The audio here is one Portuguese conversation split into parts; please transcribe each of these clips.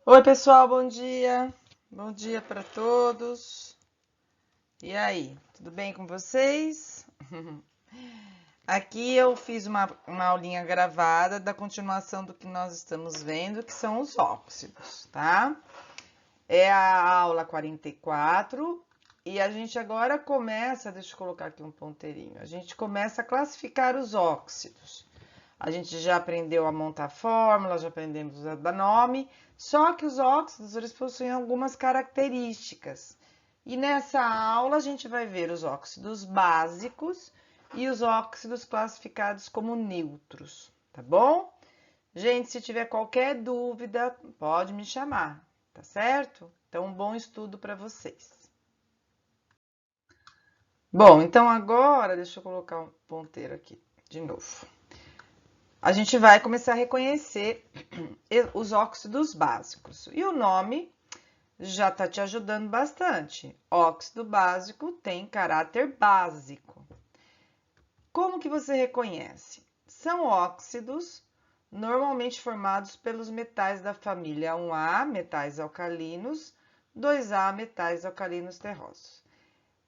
Oi, pessoal, bom dia. Bom dia para todos. E aí, tudo bem com vocês? Aqui eu fiz uma aulinha gravada da continuação do que nós estamos vendo, que são os óxidos, tá? É a aula 44 e a gente agora começa, deixa eu colocar aqui um ponteirinho, a gente começa a classificar os óxidos. A gente já aprendeu a montar fórmula, já aprendemos a dar nome, só que os óxidos, eles possuem algumas características. E nessa aula a gente vai ver os óxidos básicos e os óxidos classificados como neutros, tá bom? Gente, se tiver qualquer dúvida, pode me chamar, tá certo? Então, um bom estudo para vocês. Bom, então agora, deixa eu colocar um ponteiro aqui de novo. A gente vai começar a reconhecer os óxidos básicos. E o nome já está te ajudando bastante. Óxido básico tem caráter básico. Como que você reconhece? São óxidos normalmente formados pelos metais da família 1A, metais alcalinos, 2A, metais alcalinos terrosos.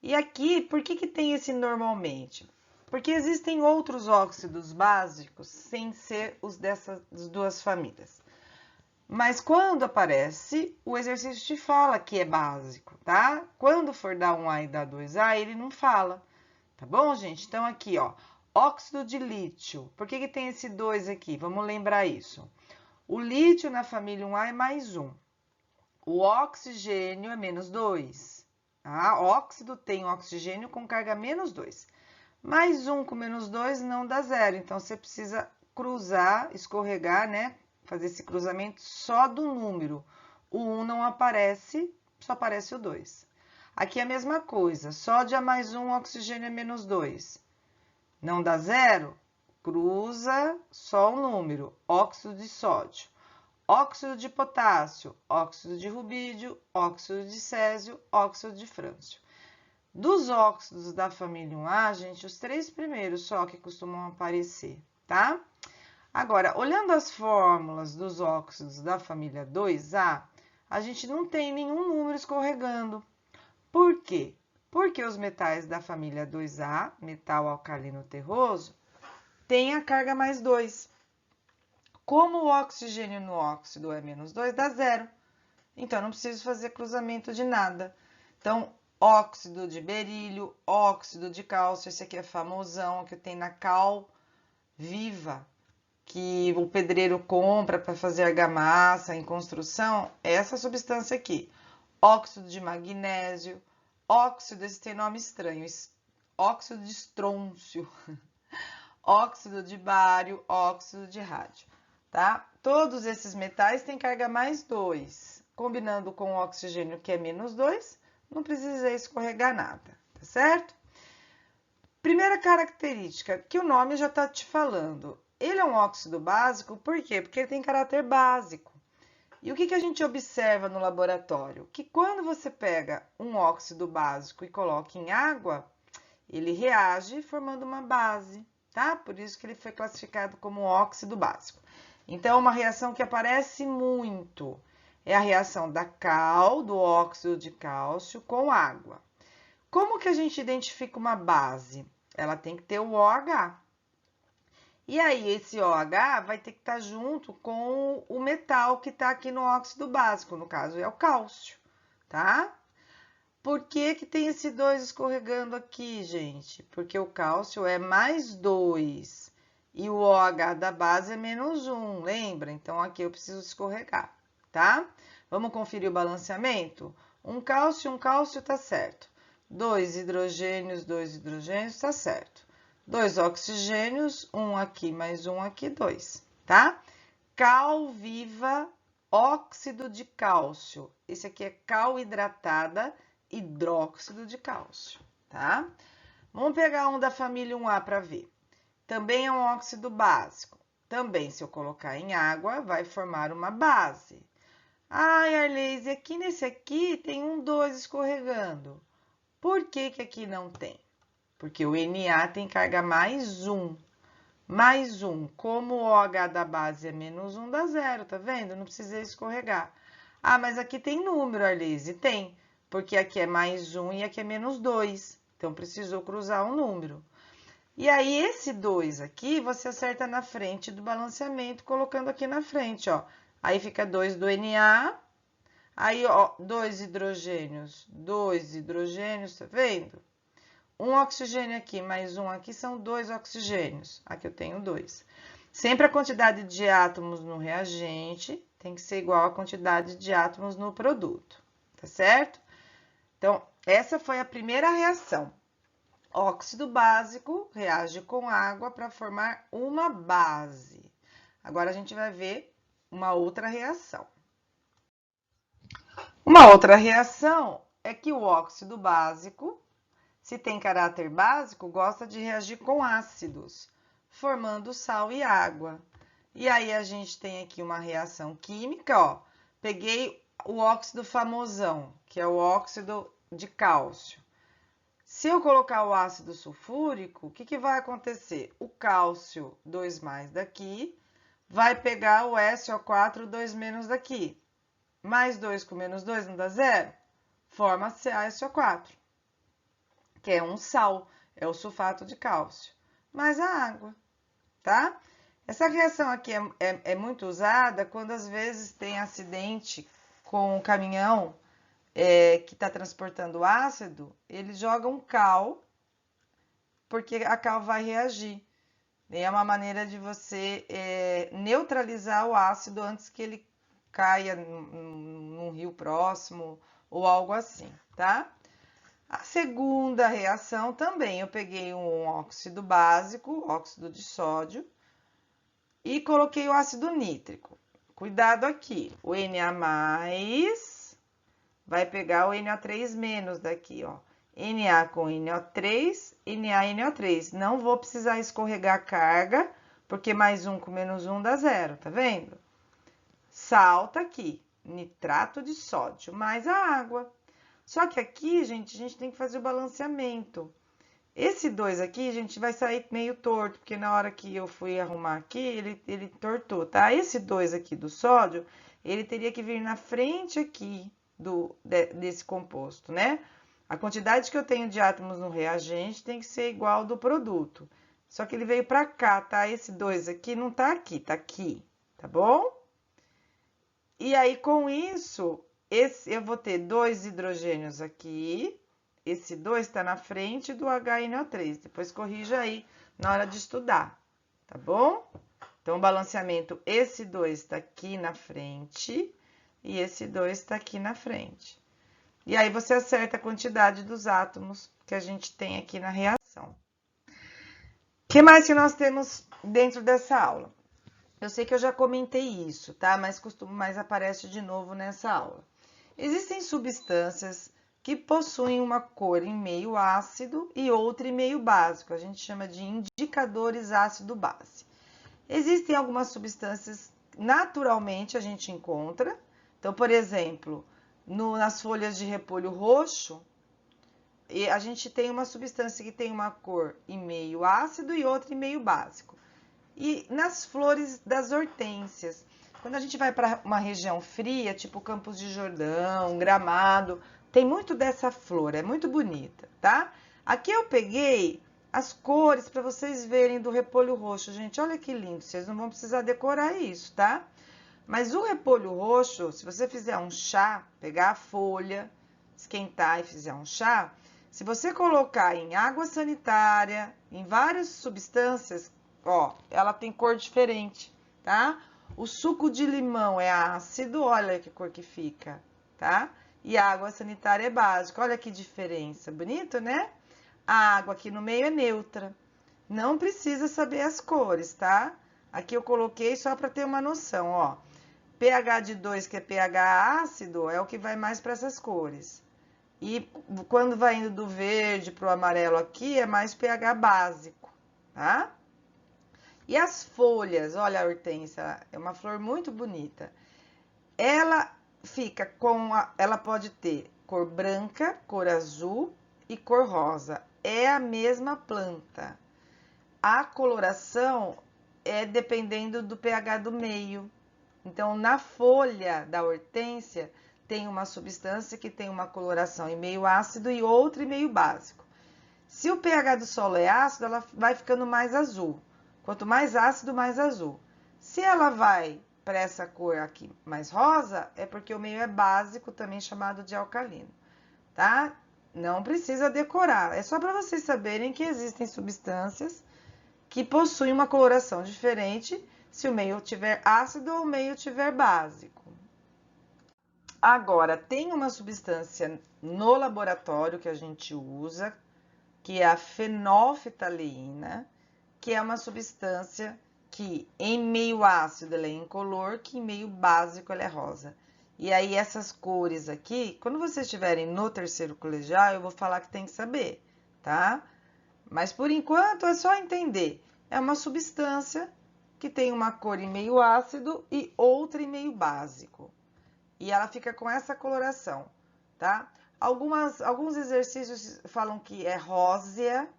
E aqui, por que tem esse normalmente? Porque existem outros óxidos básicos sem ser os dessas duas famílias. Mas quando aparece, o exercício te fala que é básico, tá? Quando for dar 1A e dar 2A, ele não fala. Tá bom, gente? Então, aqui, ó, óxido de lítio. Por que tem esse 2 aqui? Vamos lembrar isso. O lítio na família 1A é mais 1. O oxigênio é menos 2. Tá? Óxido tem oxigênio com carga menos 2. Mais 1 com menos 2 não dá zero. Então, você precisa cruzar, escorregar, né? Fazer esse cruzamento só do número. O 1 não aparece, só aparece o 2. Aqui é a mesma coisa. Sódio é mais 1, oxigênio é menos 2. Não dá zero? Cruza só o número. Óxido de sódio. Óxido de potássio, óxido de rubídio, óxido de césio, óxido de frâncio. Dos óxidos da família 1A, gente, os 3 primeiros só que costumam aparecer, tá? Agora, olhando as fórmulas dos óxidos da família 2A, a gente não tem nenhum número escorregando. Por quê? Porque os metais da família 2A, metal alcalino terroso, têm a carga mais 2. Como o oxigênio no óxido é menos 2, dá zero. Então, não preciso fazer cruzamento de nada. Então, óxido de berílio, óxido de cálcio, esse aqui é famosão, que tem na Cal Viva, que o pedreiro compra para fazer argamassa em construção, é essa substância aqui. Óxido de magnésio, óxido, esse tem nome estranho, óxido de estrôncio, óxido de bário, óxido de rádio, tá? Todos esses metais têm carga mais 2. Combinando com o oxigênio, que é menos 2, não precisei escorregar nada, tá certo? Primeira característica, que o nome já está te falando. Ele é um óxido básico, por quê? Porque ele tem caráter básico. E o que a gente observa no laboratório? Que quando você pega um óxido básico e coloca em água, ele reage formando uma base, tá? Por isso que ele foi classificado como óxido básico. Então, uma reação que aparece muito é a reação da cal, do óxido de cálcio, com água. Como que a gente identifica uma base? Ela tem que ter o OH. E aí, esse OH vai ter que estar junto com o metal que está aqui no óxido básico, no caso é o cálcio, tá? Por que tem esse 2 escorregando aqui, gente? Porque o cálcio é mais 2 e o OH da base é menos 1, lembra? Então, aqui eu preciso escorregar, tá? Vamos conferir o balanceamento? Um cálcio tá certo. 2 hidrogênios, tá certo. 2 oxigênios, um aqui mais um aqui, 2, tá? Cal viva, óxido de cálcio. Esse aqui é cal hidratada, hidróxido de cálcio, tá? Vamos pegar um da família 1A para ver. Também é um óxido básico. Também, se eu colocar em água, vai formar uma base. Ai, Arleise, aqui nesse aqui tem um 2 escorregando. Por que aqui não tem? Porque o Na tem carga mais 1. Mais 1. Como o OH da base é menos 1, dá zero, tá vendo? Não precisei escorregar. Ah, mas aqui tem número, Arlise. Tem, porque aqui é mais 1 e aqui é menos 2. Então, precisou cruzar um número. E aí, esse 2 aqui, você acerta na frente do balanceamento, colocando aqui na frente, ó. Aí fica 2 do Na. Aí, ó, dois hidrogênios, tá vendo? Um oxigênio aqui, mais um aqui, são 2 oxigênios. Aqui eu tenho 2. Sempre a quantidade de átomos no reagente tem que ser igual à quantidade de átomos no produto, tá certo? Então, essa foi a primeira reação. Óxido básico reage com água para formar uma base. Agora, a gente vai ver uma outra reação. Uma outra reação é que o óxido básico, se tem caráter básico, gosta de reagir com ácidos, formando sal e água. E aí a gente tem aqui uma reação química, ó. Peguei o óxido famosão, que é o óxido de cálcio. Se eu colocar o ácido sulfúrico, o que vai acontecer? O cálcio 2+ daqui vai pegar o SO4 2- daqui. Mais 2 com menos 2 não dá zero? Forma CaSO4, que é um sal, é o sulfato de cálcio, mais a água, tá? Essa reação aqui é muito usada quando às vezes tem acidente com um caminhão que está transportando ácido, eles jogam cal, porque a cal vai reagir. É uma maneira de você neutralizar o ácido antes que ele caia num rio próximo ou algo assim, tá? A segunda reação também, eu peguei um óxido básico, óxido de sódio, e coloquei o ácido nítrico. Cuidado aqui, o Na+, vai pegar o NO3- daqui, ó. Na com NO3, NaNO3. Não vou precisar escorregar a carga, porque mais 1 com menos 1 dá zero, tá vendo? Salta aqui, nitrato de sódio, mais a água. Só que aqui, gente, a gente tem que fazer o balanceamento. Esse 2 aqui, gente, vai sair meio torto, porque na hora que eu fui arrumar aqui, ele tortou, tá? Esse 2 aqui do sódio, ele teria que vir na frente aqui desse composto, né? A quantidade que eu tenho de átomos no reagente tem que ser igual ao do produto. Só que ele veio pra cá, tá? Esse 2 aqui não tá aqui, tá bom? E aí, com isso, eu vou ter 2 hidrogênios aqui. Esse 2 está na frente do HNO3. Depois corrija aí na hora de estudar, tá bom? Então, o balanceamento, esse 2 está aqui na frente e esse 2 está aqui na frente. E aí, você acerta a quantidade dos átomos que a gente tem aqui na reação. O que mais que nós temos dentro dessa aula? Eu sei que eu já comentei isso, tá? Mas aparece de novo nessa aula. Existem substâncias que possuem uma cor em meio ácido e outra em meio básico. A gente chama de indicadores ácido-base. Existem algumas substâncias naturalmente a gente encontra. Então, por exemplo, nas folhas de repolho roxo, a gente tem uma substância que tem uma cor em meio ácido e outra em meio básico. E nas flores das hortênsias, quando a gente vai para uma região fria, tipo Campos de Jordão, Gramado, tem muito dessa flor, é muito bonita, tá? Aqui eu peguei as cores para vocês verem do repolho roxo. Gente, olha que lindo, vocês não vão precisar decorar isso, tá? Mas o repolho roxo, se você fizer um chá, pegar a folha, esquentar e fizer um chá, se você colocar em água sanitária, em várias substâncias, ó, ela tem cor diferente, tá? O suco de limão é ácido, olha que cor que fica, tá? E a água sanitária é básica, olha que diferença, bonito, né? A água aqui no meio é neutra. Não precisa saber as cores, tá? Aqui eu coloquei só para ter uma noção, ó. pH de 2, que é pH ácido, é o que vai mais para essas cores. E quando vai indo do verde para o amarelo aqui, é mais pH básico, tá? E as folhas, olha a hortênsia, é uma flor muito bonita. Ela ela pode ter cor branca, cor azul e cor rosa. É a mesma planta. A coloração é dependendo do pH do meio, Então, na folha da hortênsia, tem uma substância que tem uma coloração em meio ácido e outra em meio básico. Se o pH do solo é ácido, ela vai ficando mais azul. Quanto mais ácido, mais azul. Se ela vai para essa cor aqui mais rosa, é porque o meio é básico, também chamado de alcalino, tá? Não precisa decorar, é só para vocês saberem que existem substâncias que possuem uma coloração diferente se o meio tiver ácido ou o meio tiver básico. Agora, tem uma substância no laboratório que a gente usa, que é a fenolftaleína, que é uma substância que em meio ácido ela é incolor, que em meio básico ela é rosa. E aí essas cores aqui, quando vocês estiverem no terceiro colegial, eu vou falar que tem que saber, tá? Mas por enquanto é só entender. É uma substância que tem uma cor em meio ácido e outra em meio básico. E ela fica com essa coloração, tá? Alguns exercícios falam que é rósea,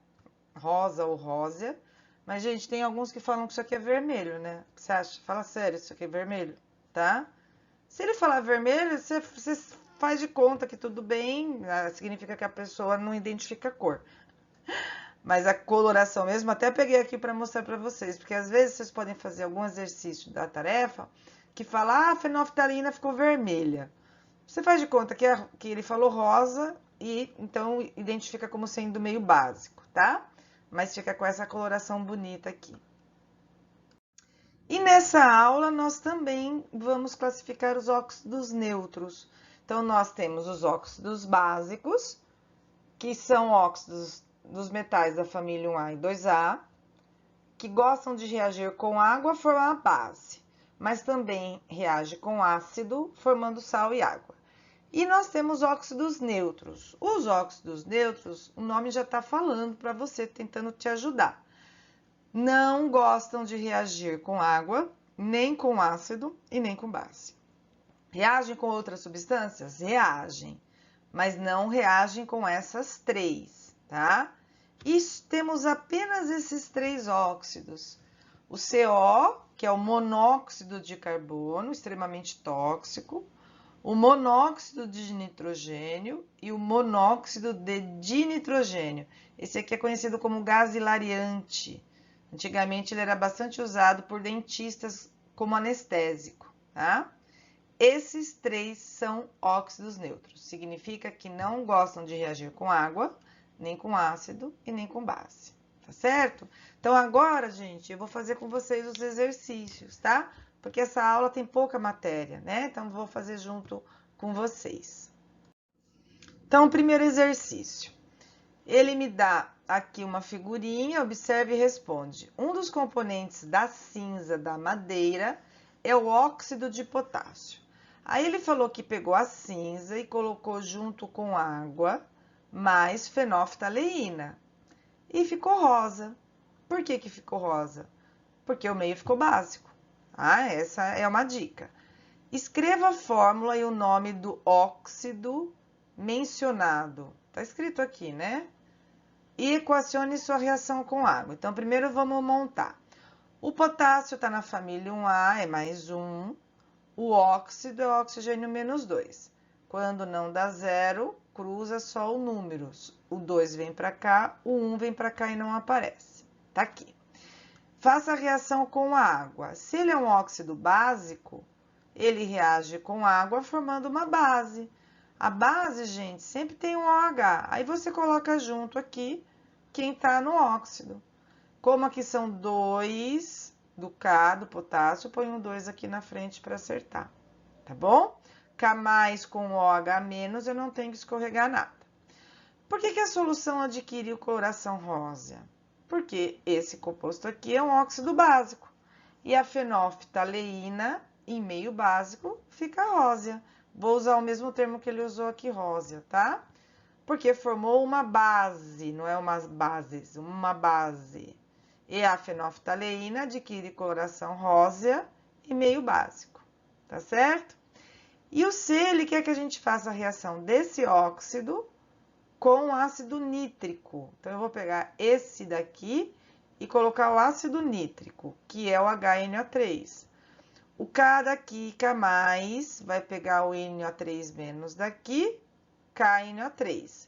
rosa ou rósea, mas, gente, tem alguns que falam que isso aqui é vermelho, né? O que você acha? Fala sério, isso aqui é vermelho, tá? Se ele falar vermelho, você faz de conta que tudo bem, significa que a pessoa não identifica a cor. Mas a coloração mesmo, até peguei aqui para mostrar para vocês, porque às vezes vocês podem fazer algum exercício da tarefa que fala, ah, a fenolftaleína ficou vermelha. Você faz de conta que ele falou rosa e então identifica como sendo meio básico, tá? Mas fica com essa coloração bonita aqui. E nessa aula nós também vamos classificar os óxidos neutros. Então nós temos os óxidos básicos, que são óxidos dos metais da família 1A e 2A, que gostam de reagir com água formando a base, mas também reage com ácido formando sal e água. E nós temos óxidos neutros. Os óxidos neutros, o nome já está falando para você, tentando te ajudar. Não gostam de reagir com água, nem com ácido e nem com base. Reagem com outras substâncias? Reagem, mas não reagem com essas três, tá? E temos apenas esses três óxidos. O CO, que é o monóxido de carbono, extremamente tóxico, o monóxido de nitrogênio e o monóxido de dinitrogênio. Esse aqui é conhecido como gás hilariante. Antigamente ele era bastante usado por dentistas como anestésico, tá? Esses três são óxidos neutros. Significa que não gostam de reagir com água, nem com ácido e nem com base, tá certo? Então agora, gente, eu vou fazer com vocês os exercícios, tá? Porque essa aula tem pouca matéria, né? Então, vou fazer junto com vocês. Então, o primeiro exercício. Ele me dá aqui uma figurinha, observe e responde. Um dos componentes da cinza da madeira é o óxido de potássio. Aí, ele falou que pegou a cinza e colocou junto com água, mais fenolftaleína. E ficou rosa. Por que que ficou rosa? Porque o meio ficou básico. Ah, essa é uma dica. Escreva a fórmula e o nome do óxido mencionado. Tá escrito aqui, né? E equacione sua reação com água. Então, primeiro vamos montar. O potássio está na família 1A, é mais 1. O óxido é o oxigênio menos 2. Quando não dá zero, cruza só o número. O 2 vem para cá, o 1 vem para cá e não aparece. Tá aqui. Faça a reação com a água. Se ele é um óxido básico, ele reage com água formando uma base. A base, gente, sempre tem um OH. Aí você coloca junto aqui quem está no óxido. Como aqui são 2 do K, do potássio, põe um 2 aqui na frente para acertar. Tá bom? K mais com OH menos, eu não tenho que escorregar nada. Por que que a solução adquire coloração rósea? Porque esse composto aqui é um óxido básico. E a fenolftaleína, em meio básico, fica rósea. Vou usar o mesmo termo que ele usou aqui, rósea, tá? Porque formou uma base, não é umas bases, uma base. E a fenolftaleína adquire coloração rósea e meio básico, tá certo? E o C, ele quer que a gente faça a reação desse óxido com ácido nítrico. Então, eu vou pegar esse daqui e colocar o ácido nítrico, que é o HNO3. O K daqui, K mais, vai pegar o NO3 menos daqui, KNO3.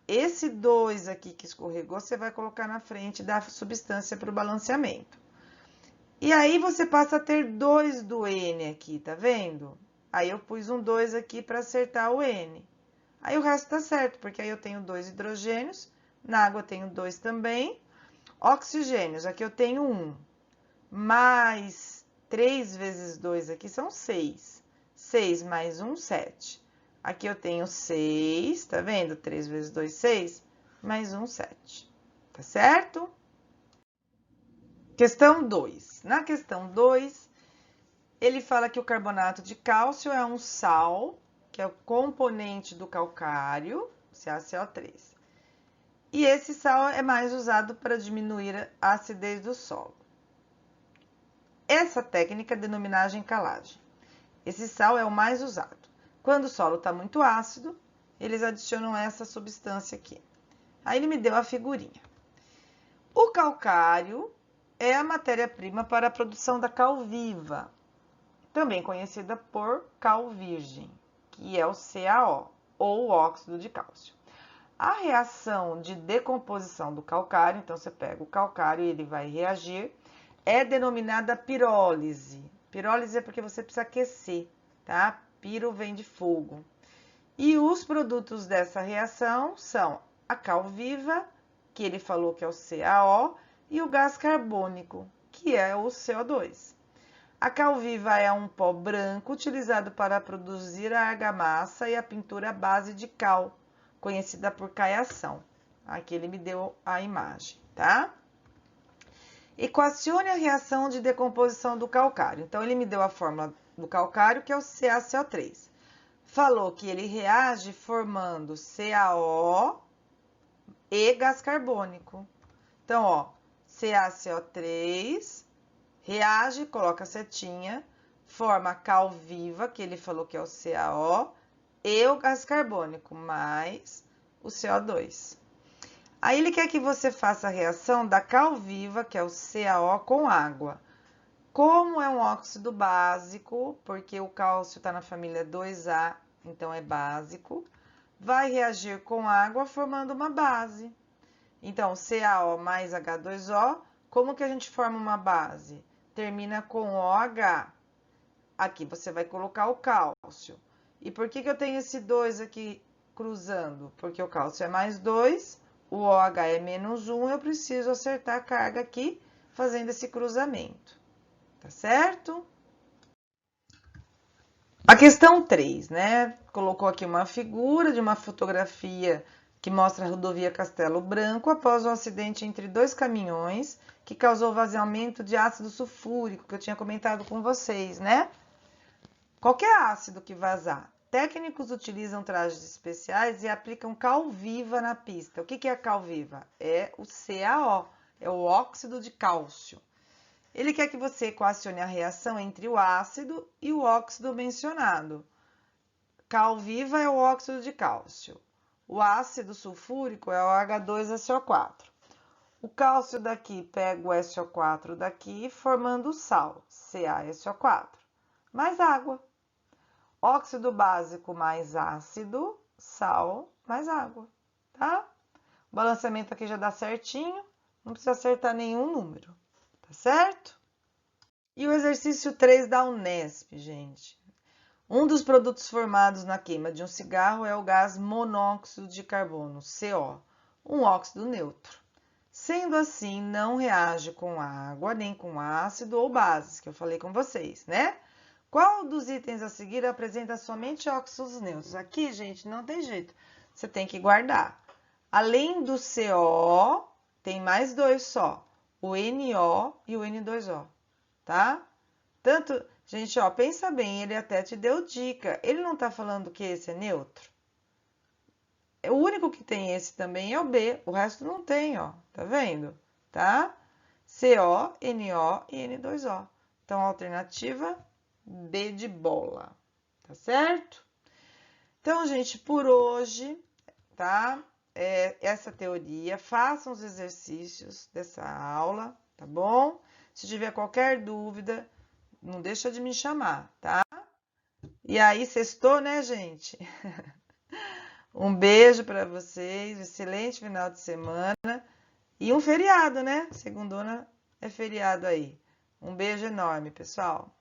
Esse 2 aqui que escorregou, você vai colocar na frente da substância para o balanceamento. E aí, você passa a ter 2 do N aqui, tá vendo? Aí, eu pus um 2 aqui para acertar o N. Aí, o resto tá certo, porque aí eu tenho 2 hidrogênios, na água eu tenho 2 também. Oxigênios, aqui eu tenho 1, mais 3 vezes 2 aqui são 6. 6 mais 1, 7. Aqui eu tenho 6, tá vendo? 3 vezes 2, 6, mais 1, 7. Tá certo? Questão 2. Na questão 2, ele fala que o carbonato de cálcio é um sal, que é o componente do calcário, CaCO3. E esse sal é mais usado para diminuir a acidez do solo. Essa técnica é denominagem calagem. Esse sal é o mais usado. Quando o solo está muito ácido, eles adicionam essa substância aqui. Aí ele me deu a figurinha. O calcário é a matéria-prima para a produção da cal viva, também conhecida por cal virgem, que é o CaO, ou o óxido de cálcio. A reação de decomposição do calcário, então você pega o calcário e ele vai reagir, é denominada pirólise. Pirólise é porque você precisa aquecer, tá? Piro vem de fogo. E os produtos dessa reação são a cal viva, que ele falou que é o CaO, e o gás carbônico, que é o CO2. A cal viva é um pó branco utilizado para produzir a argamassa e a pintura à base de cal, conhecida por caiação. Aqui ele me deu a imagem, tá? Equacione a reação de decomposição do calcário. Então, ele me deu a fórmula do calcário, que é o CaCO3. Falou que ele reage formando CaO e gás carbônico. Então, ó, CaCO3 reage, coloca a setinha, forma a cal viva, que ele falou que é o CaO, e o gás carbônico, mais o CO2. Aí ele quer que você faça a reação da cal viva, que é o CaO, com água. Como é um óxido básico, porque o cálcio está na família 2A, então é básico, vai reagir com água formando uma base. Então, CaO mais H2O, como que a gente forma uma base? Termina com OH. Aqui você vai colocar o cálcio. E por que eu tenho esse 2 aqui cruzando? Porque o cálcio é mais 2, o OH é menos 1, eu preciso acertar a carga aqui, fazendo esse cruzamento. Tá certo? A questão 3, né? Colocou aqui uma figura de uma fotografia que mostra a rodovia Castelo Branco após um acidente entre 2 caminhões que causou vazamento de ácido sulfúrico, que eu tinha comentado com vocês, né? Qualquer ácido que vazar, técnicos utilizam trajes especiais e aplicam cal viva na pista. O que é a cal viva? É o CaO, é o óxido de cálcio. Ele quer que você equacione a reação entre o ácido e o óxido mencionado. Cal viva é o óxido de cálcio. O ácido sulfúrico é o H2SO4. O cálcio daqui pega o SO4 daqui, formando o sal, CaSO4, mais água. Óxido básico mais ácido, sal mais água, tá? O balanceamento aqui já dá certinho, não precisa acertar nenhum número, tá certo? E o exercício 3 da Unesp, gente. Um dos produtos formados na queima de um cigarro é o gás monóxido de carbono, CO, um óxido neutro. Sendo assim, não reage com água, nem com ácido ou bases, que eu falei com vocês, né? Qual dos itens a seguir apresenta somente óxidos neutros? Aqui, gente, não tem jeito. Você tem que guardar. Além do CO, tem mais 2 só. O NO e o N2O, tá? Tanto, gente, ó, pensa bem, ele até te deu dica. Ele não tá falando que esse é neutro? O único que tem esse também é o B, o resto não tem, ó, tá vendo? Tá? CO, NO e N2O. Então, a alternativa B de bola, tá certo? Então, gente, por hoje, tá? Essa teoria, façam os exercícios dessa aula, tá bom? Se tiver qualquer dúvida, não deixa de me chamar, tá? E aí, sextou, né, gente? Um beijo para vocês, um excelente final de semana e um feriado, né? Segundona é feriado aí. Um beijo enorme, pessoal.